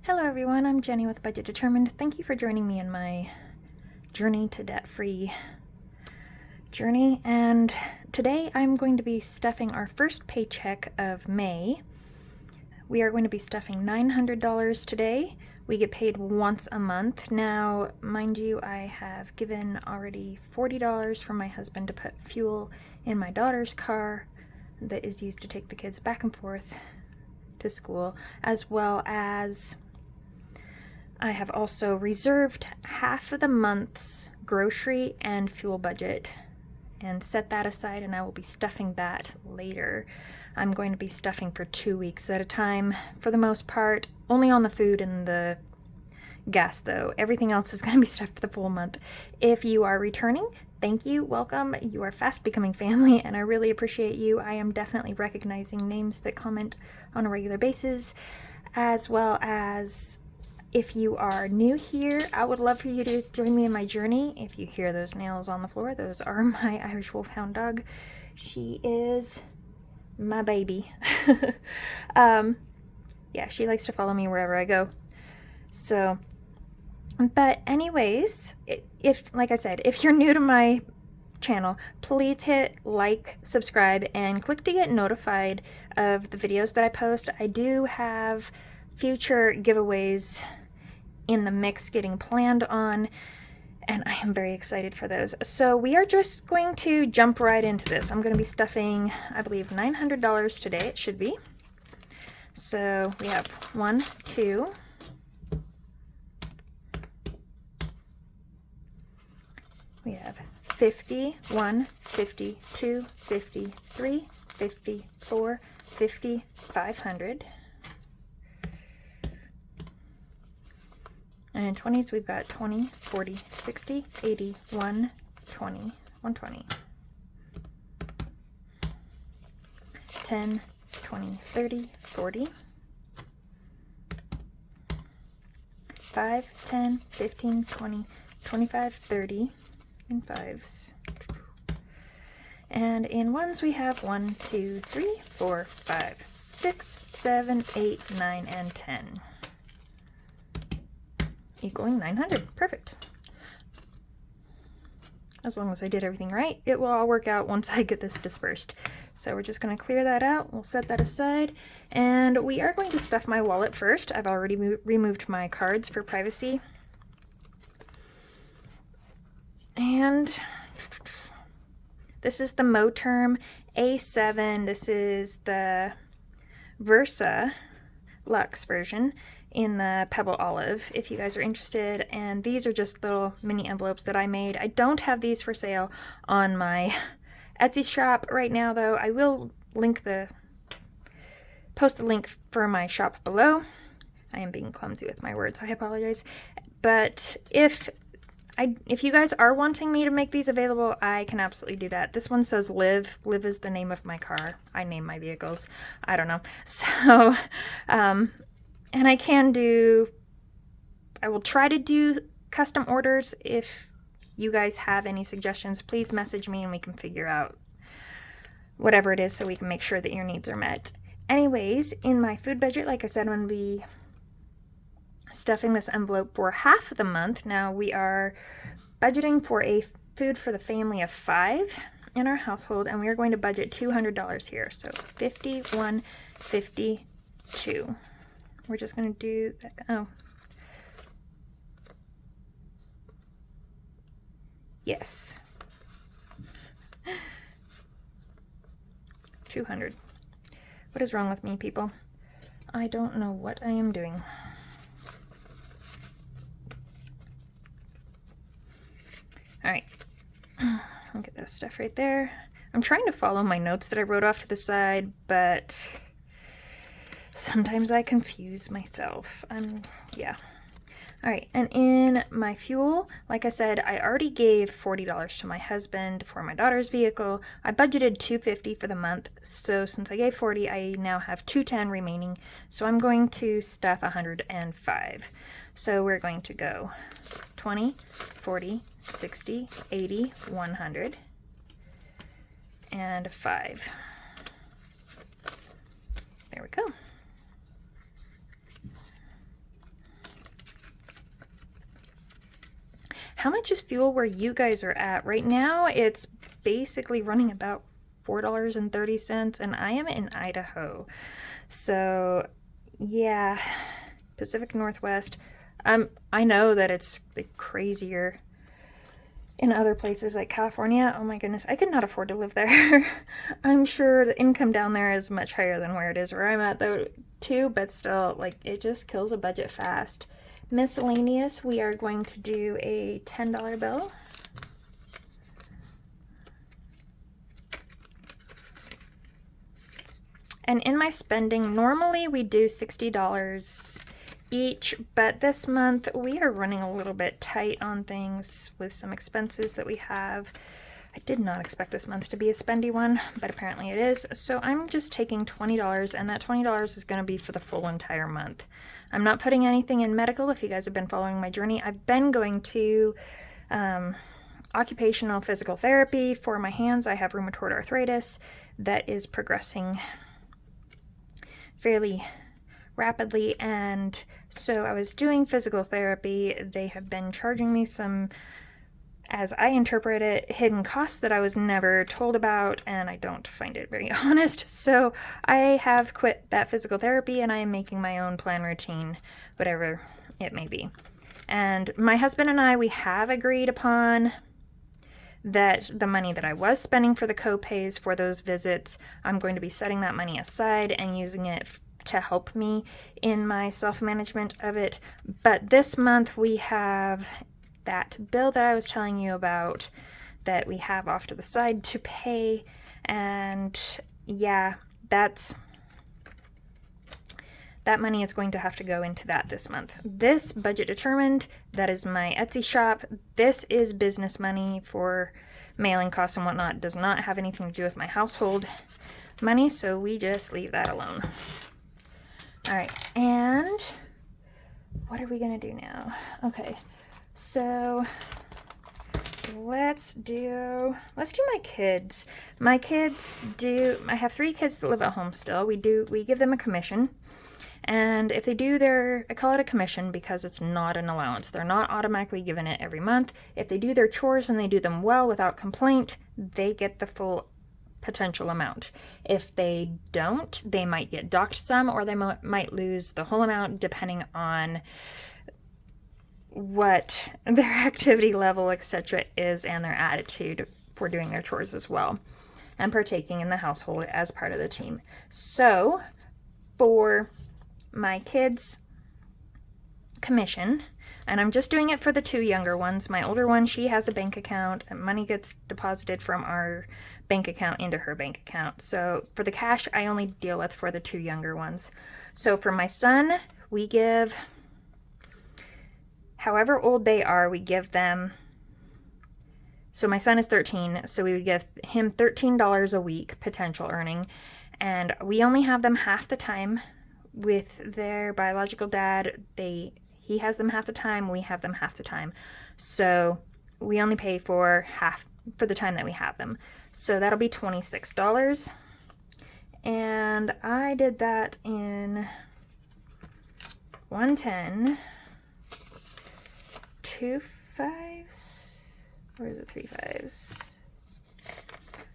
Hello everyone, I'm Jenny with Budget Determined. Thank you for joining me in my journey to debt-free journey. And today I'm going to be stuffing our first paycheck of May. We are going to be stuffing $900 today. We get paid once a month. Now, mind you, I have given already $40 for my husband to put fuel in my daughter's car that is used to take the kids back and forth to school, as well as I have also reserved half of the month's grocery and fuel budget and set that aside, and I will be stuffing that later. I'm going to be stuffing for 2 weeks at a time for the most part, only on the food and the gas though. Everything else is going to be stuffed for the full month. If you are returning, thank you, welcome. You are fast becoming family and I really appreciate you. I am definitely recognizing names that comment on a regular basis, as well as if you are new here, I would love for you to join me in my journey. If you hear those nails on the floor, those are my Irish Wolfhound dog. She is my baby. Yeah, she likes to follow me wherever I go. So, but anyways, if, like I said, if you're new to my channel, please hit like, subscribe, and click to get notified of the videos that I post. I do have future giveaways in the mix getting planned on, and I am very excited for those. So we are just going to jump right into this. I'm going to be stuffing, I believe, $900 today, it should be. So we have 1, 2, we have 50, 1, 50, 2, 50, 3, 50, 4, 50, 500. And in 20s, we've got 20, 40, 60, 80, 120, 120. 10, 20, 30, 40. 5, 10, 15, 20, 25, 30 in fives. And in ones, we have 1, 2, 3, 4, 5, 6, 7, 8, 9, and 10. Equaling 900. Perfect. As long as I did everything right, it will all work out once I get this dispersed. So we're just going to clear that out. We'll set that aside. And we are going to stuff my wallet first. I've already removed my cards for privacy. And this is the Moterm A7. This is the Versa Luxe version in the Pebble Olive, if you guys are interested. And these are just little mini envelopes that I made. I don't have these for sale on my Etsy shop right now, though. I will post the link for my shop below. I am being clumsy with my words, I apologize. But if you guys are wanting me to make these available, I can absolutely do that. This one says Liv. Liv is the name of my car. I name my vehicles. I don't know. So, and I will try to do custom orders. If you guys have any suggestions, please message me and we can figure out whatever it is so we can make sure that your needs are met. Anyways, in my food budget, like I said, I'm going to be stuffing this envelope for half of the month. Now we are budgeting for a food for the family of 5 in our household, and we are going to budget $200 here. So 51, 52. We're just going to do that. Oh. Yes. 200. What is wrong with me, people? I don't know what I am doing. All right. I'll get that stuff right there. I'm trying to follow my notes that I wrote off to the side, but sometimes I confuse myself. Yeah. All right, and in my fuel, like I said, I already gave $40 to my husband for my daughter's vehicle. I budgeted $250 for the month, so since I gave $40, I now have $210 remaining. So I'm going to stuff $105. So we're going to go 20, 40, 60, 80, 100, and 5. There we go. how much is fuel where you guys are at? Right now, it's basically running about $4.30, and I am in Idaho. So, yeah, Pacific Northwest. I know that it's crazier in other places like California. Oh my goodness, I could not afford to live there. I'm sure the income down there is much higher than where it is where I'm at though too, but still, like, it just kills a budget fast. Miscellaneous, we are going to do a $10 bill. And in my spending, normally we do $60 each, but this month we are running a little bit tight on things with some expenses that we have. I did not expect this month to be a spendy one, but apparently it is. So I'm just taking $20, and that $20 is going to be for the full entire month. I'm not putting anything in medical. If you guys have been following my journey, I've been going to occupational physical therapy for my hands. I have rheumatoid arthritis that is progressing fairly rapidly, and so I was doing physical therapy. They have been charging me some, as I interpret it, hidden costs that I was never told about, and I don't find it very honest. So I have quit that physical therapy, and I am making my own plan routine, whatever it may be. And my husband and I, we have agreed upon that the money that I was spending for the co-pays for those visits, I'm going to be setting that money aside and using it to help me in my self-management of it. But this month we have that bill that I was telling you about that we have off to the side to pay, and yeah, that money is going to have to go into that this month. This budget determined, that is my Etsy shop. This is business money for mailing costs and whatnot. It does not have anything to do with my household money, so we just leave that alone. All right, and what are we gonna do now? Okay, so let's do my kids. My kids I have 3 kids that live at home still. We give them a commission. And if they do I call it a commission because it's not an allowance. They're not automatically given it every month. If they do their chores and they do them well without complaint, they get the full potential amount. If they don't, they might get docked some, or they might lose the whole amount depending on what their activity level, etc. is, and their attitude for doing their chores as well, and partaking in the household as part of the team. So for my kids' commission, and I'm just doing it for the 2 younger ones. My older one, she has a bank account, and money gets deposited from our bank account into her bank account. So for the cash, I only deal with for the 2 younger ones. So for my son, we give, however old they are, we give them, so my son is 13, so we would give him $13 a week potential earning, and we only have them half the time with their biological dad. He has them half the time, we have them half the time. So we only pay for half for the time that we have them. So that'll be $26. And I did that in 110, 2 5s, or is it 3 5s?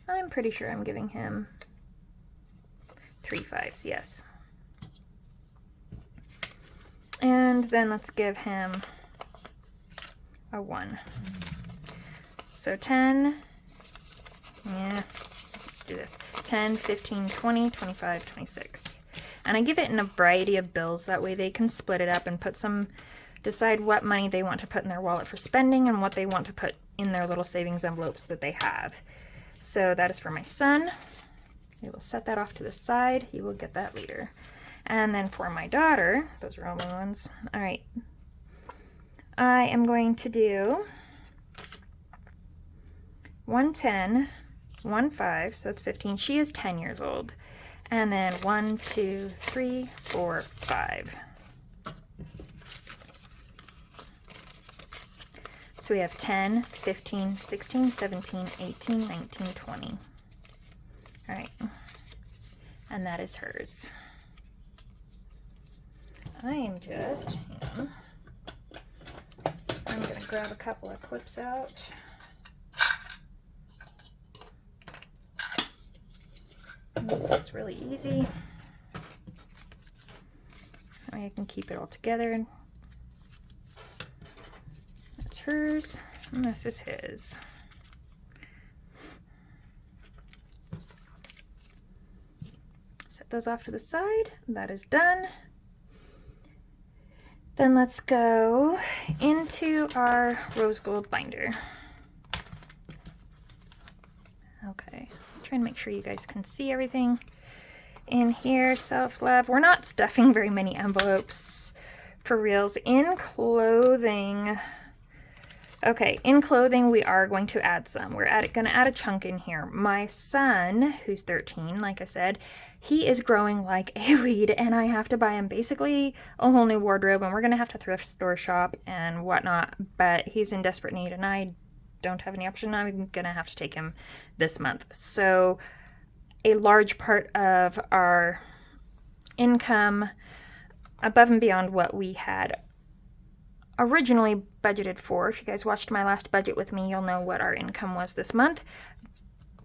I'm pretty sure I'm giving him 3 5s, yes. And then let's give him a 1. So 10, yeah, let's just do this. 10, 15, 20, 25, 26. And I give it in a variety of bills. That way they can split it up and decide what money they want to put in their wallet for spending and what they want to put in their little savings envelopes that they have. So that is for my son. We will set that off to the side. He will get that later. And then for my daughter, those are all my ones. All right. I am going to do 110, 1 5, so that's 15. She is 10 years old. And then 1, 2, 3, 4, 5. So we have 10, 15, 16, 17, 18, 19, 20. All right. And that is hers. I am just, I'm going to grab a couple of clips out. Make this really easy. That way I can keep it all together. That's hers, and this is his. Set those off to the side. That is done. Then let's go into our rose gold binder. Okay, try and make sure you guys can see everything in here. Self-love. We're not stuffing very many envelopes for reals. In clothing, okay, in clothing we are going to add some. We're going to add a chunk in here. My son, who's 13, like I said, he is growing like a weed, and I have to buy him basically a whole new wardrobe, and we're going to have to thrift store shop and whatnot, but he's in desperate need, and I don't have any option. I'm going to have to take him this month. So a large part of our income, above and beyond what we had originally budgeted for, if you guys watched my last budget with me, you'll know what our income was this month.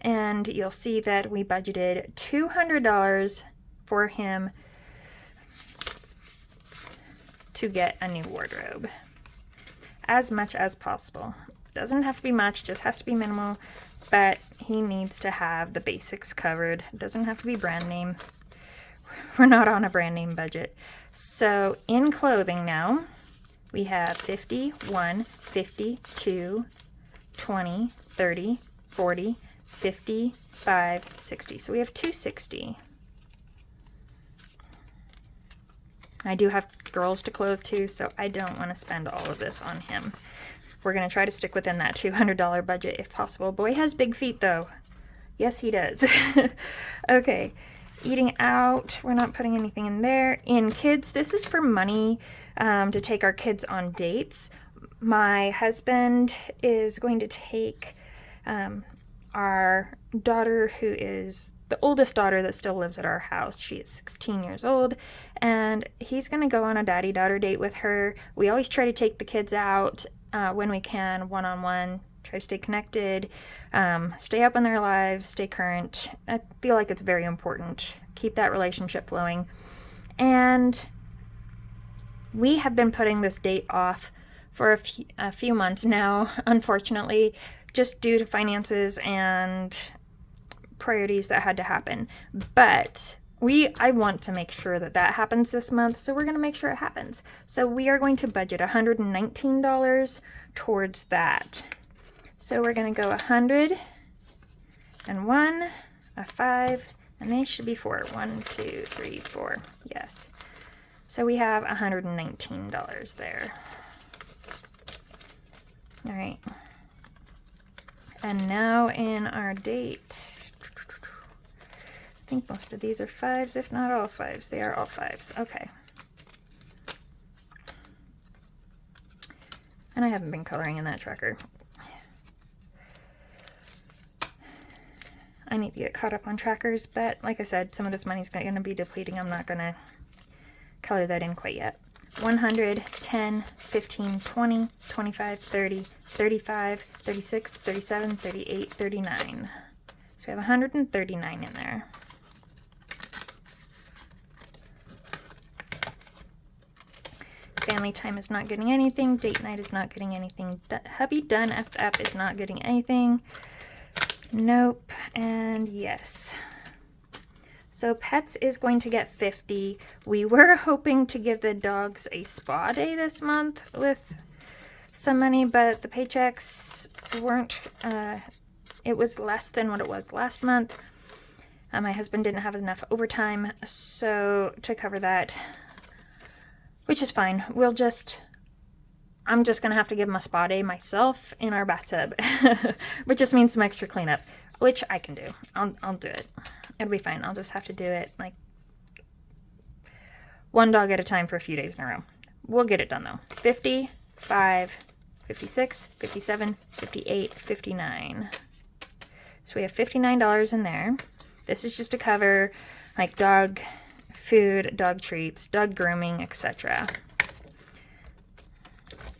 And you'll see that we budgeted $200 for him to get a new wardrobe. As much as possible. Doesn't have to be much, just has to be minimal, but he needs to have the basics covered. It doesn't have to be brand name. We're not on a brand name budget. So in clothing now, we have 50, 1, 50, 2, 20, 30, 40, 50, 5, 60. So we have 260. I do have girls to clothe too, so I don't want to spend all of this on him. We're going to try to stick within that $200 budget if possible. Boy has big feet though. Yes, he does. Okay, eating out. We're not putting anything in there. In kids, this is for money to take our kids on dates. My husband is going to take our daughter, who is the oldest daughter that still lives at our house. She is 16 years old, and he's going to go on a daddy-daughter date with her. We always try to take the kids out when we can, one-on-one, try to stay connected, stay up in their lives, stay current. I feel like it's very important. Keep that relationship flowing. And we have been putting this date off for a few months now, unfortunately, just due to finances and priorities that had to happen. But I want to make sure that happens this month, so we're going to make sure it happens. So we are going to budget $119 towards that. So we're going to go 100 and 1, a 5, and they should be 4. 1, 2, 3, 4. Yes. So we have $119 there. All right. And now in our date, I think most of these are 5s, if not all 5s. They are all 5s. Okay. And I haven't been coloring in that tracker. I need to get caught up on trackers, but like I said, some of this money's going to be depleting. I'm not going to color that in quite yet. 100, 10, 15, 20, 25, 30, 35, 36, 37, 38, 39. So we have 139 in there. Family time is not getting anything. Date night is not getting anything. Hubby done FF is not getting anything. Nope. And yes. So pets is going to get 50. We were hoping to give the dogs a spa day this month with some money, but the paychecks weren't, it was less than what it was last month. My husband didn't have enough overtime so to cover that, which is fine. I'm just going to have to give him a spa day myself in our bathtub, which just means some extra cleanup, which I can do. I'll do it. It'll be fine. I'll just have to do it like one dog at a time for a few days in a row. We'll get it done though. 55, 56, 57, 58, 59. So we have $59 in there. This is just to cover like dog food, dog treats, dog grooming, etc.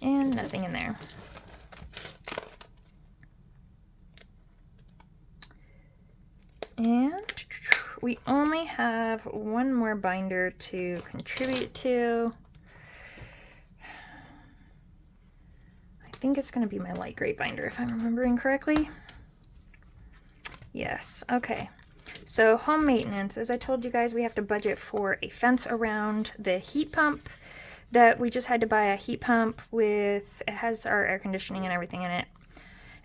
And nothing in there. And we only have one more binder to contribute to. I think it's going to be my light gray binder if I'm remembering correctly. Yes, okay. So home maintenance, as I told you guys, we have to budget for a fence around the heat pump that we just had to buy a heat pump with, it has our air conditioning and everything in it.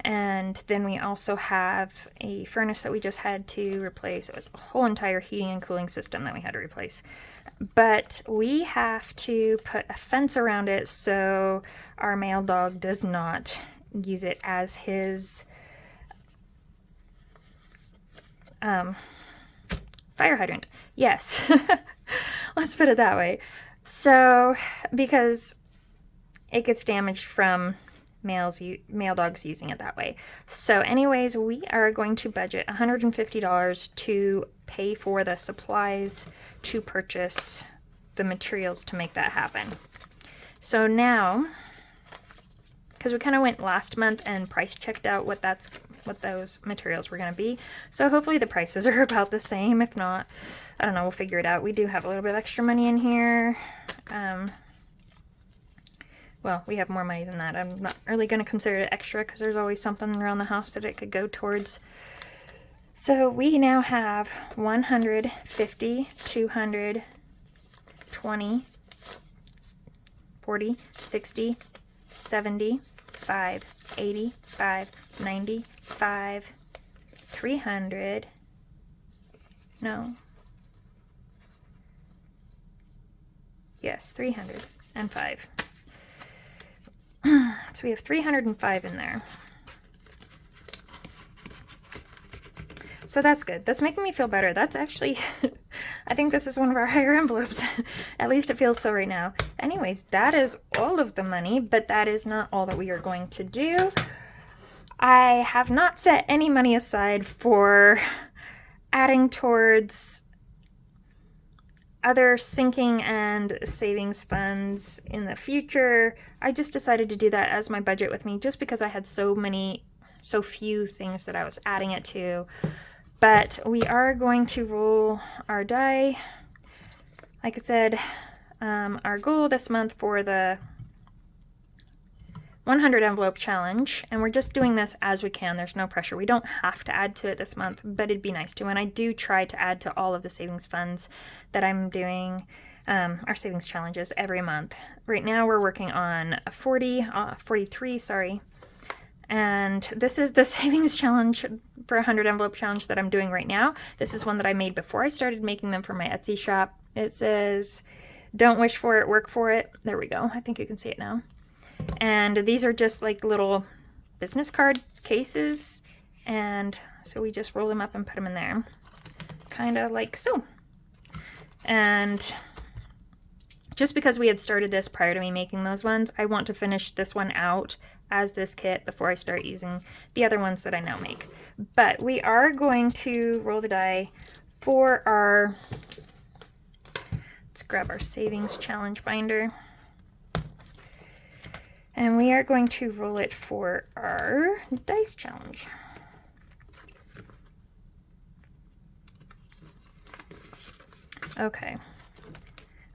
And then we also have a furnace that we just had to replace. It was a whole entire heating and cooling system that we had to replace. But we have to put a fence around it so our male dog does not use it as his fire hydrant. Yes, let's put it that way. So, because it gets damaged from male dogs using it that way. So anyways, we are going to budget $150 to pay for the supplies to purchase the materials to make that happen. So now, because we kind of went last month and price checked out what those materials were going to be. So hopefully the prices are about the same. If not, I don't know, we'll figure it out. We do have a little bit of extra money in here. Well, we have more money than that. I'm not really going to consider it extra because there's always something around the house that it could go towards. So we now have 150, 200, 20, 40, 60, 70, 5, 85, 95, 300, no, yes, 305. So we have 305 in there. So that's good. That's making me feel better. That's actually, I think this is one of our higher envelopes. At least it feels so right now. Anyways, that is all of the money, but that is not all that we are going to do. I have not set any money aside for adding towards other sinking and savings funds in the future. I just decided to do that as my budget with me just because I had so few things that I was adding it to. But we are going to roll our die. Like I said, our goal this month for the 100 envelope challenge, and we're just doing this as we can. There's no pressure. We don't have to add to it this month, but it'd be nice to. And I do try to add to all of the savings funds that I'm doing, our savings challenges every month. Right now we're working on a 43, sorry. And this is the savings challenge for 100 envelope challenge that I'm doing right now. This is one that I made before I started making them for my Etsy shop. It says, "Don't wish for it, work for it." There we go. I think you can see it now. And these are just like little business card cases. And so we just roll them up and put them in there. Kind of like so. And just because we had started this prior to me making those ones, I want to finish this one out as this kit before I start using the other ones that I now make. But we are going to roll the die for our, let's grab our savings challenge binder. And we are going to roll it for our dice challenge. Okay.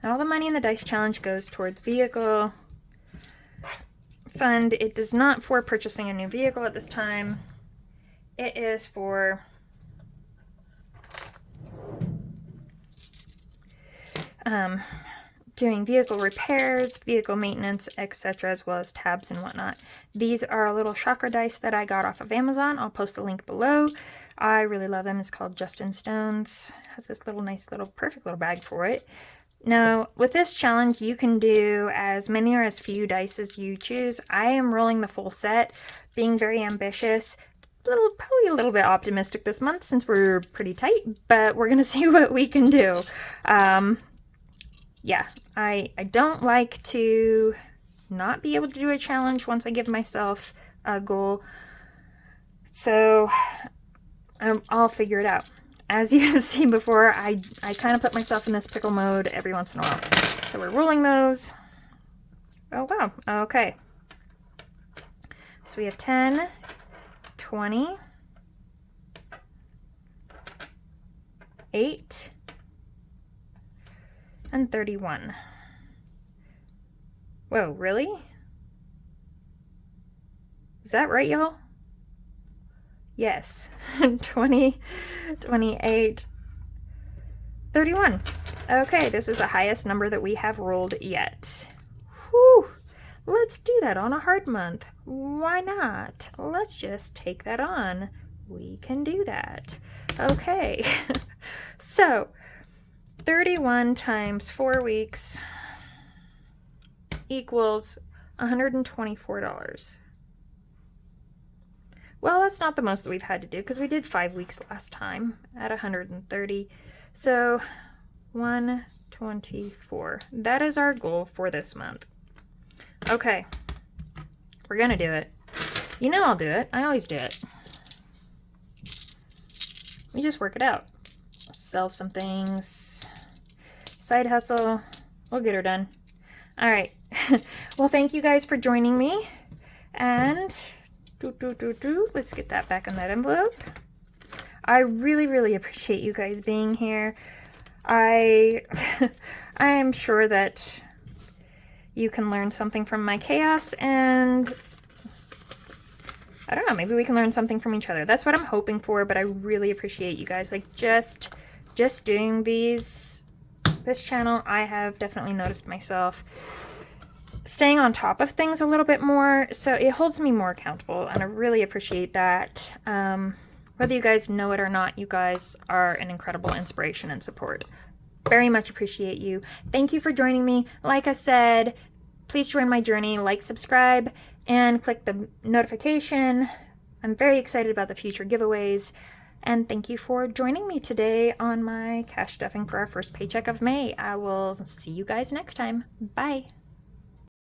And all the money in the dice challenge goes towards vehicle fund. It does not for purchasing a new vehicle at this time. It is for doing vehicle repairs, vehicle maintenance, etc., as well as tabs and whatnot. These are little chakra dice that I got off of Amazon. I'll post the link below. I really love them. It's called Justin Stone's. It has this little nice little perfect little bag for it. Now, with this challenge, you can do as many or as few dice as you choose. I am rolling the full set, being very ambitious. Probably a little bit optimistic this month since we're pretty tight, but we're going to see what we can do. Yeah, I don't like to not be able to do a challenge once I give myself a goal. So I'll figure it out. As you can see before, I kind of put myself in this pickle mode every once in a while. So we're rolling those. Oh, wow. Okay. So we have 10, 20, 8 and 31. Whoa, really? Is that right, y'all? Yes. 20, 28, 31. Okay, this is the highest number that we have rolled yet. Whew. Let's do that on a hard month. Why not? Let's just take that on. We can do that. Okay. So, 31 times 4 weeks equals $124. Well, that's not the most that we've had to do because we did 5 weeks last time at 130. So 124. That is our goal for this month. Okay. We're going to do it. You know I'll do it. I always do it. We just work it out. Sell some things. Side hustle. We'll get her done. All right. Well, thank you guys for joining me. And let's get that back in that envelope. I really appreciate you guys being here. I am sure that you can learn something from my chaos, and I don't know, maybe we can learn something from each other. That's what I'm hoping for, but I really appreciate you guys. Like, just doing this channel, I have definitely noticed myself staying on top of things a little bit more, so it holds me more accountable, and I really appreciate that. Whether you guys know it or not, you guys are an incredible inspiration and support. Very much appreciate you. Thank you for joining me. Like I said, please join my journey, like, subscribe, and click the notification. I'm very excited about the future giveaways. And thank you for joining me today on my cash stuffing for our first paycheck of May. I will see you guys next time. Bye.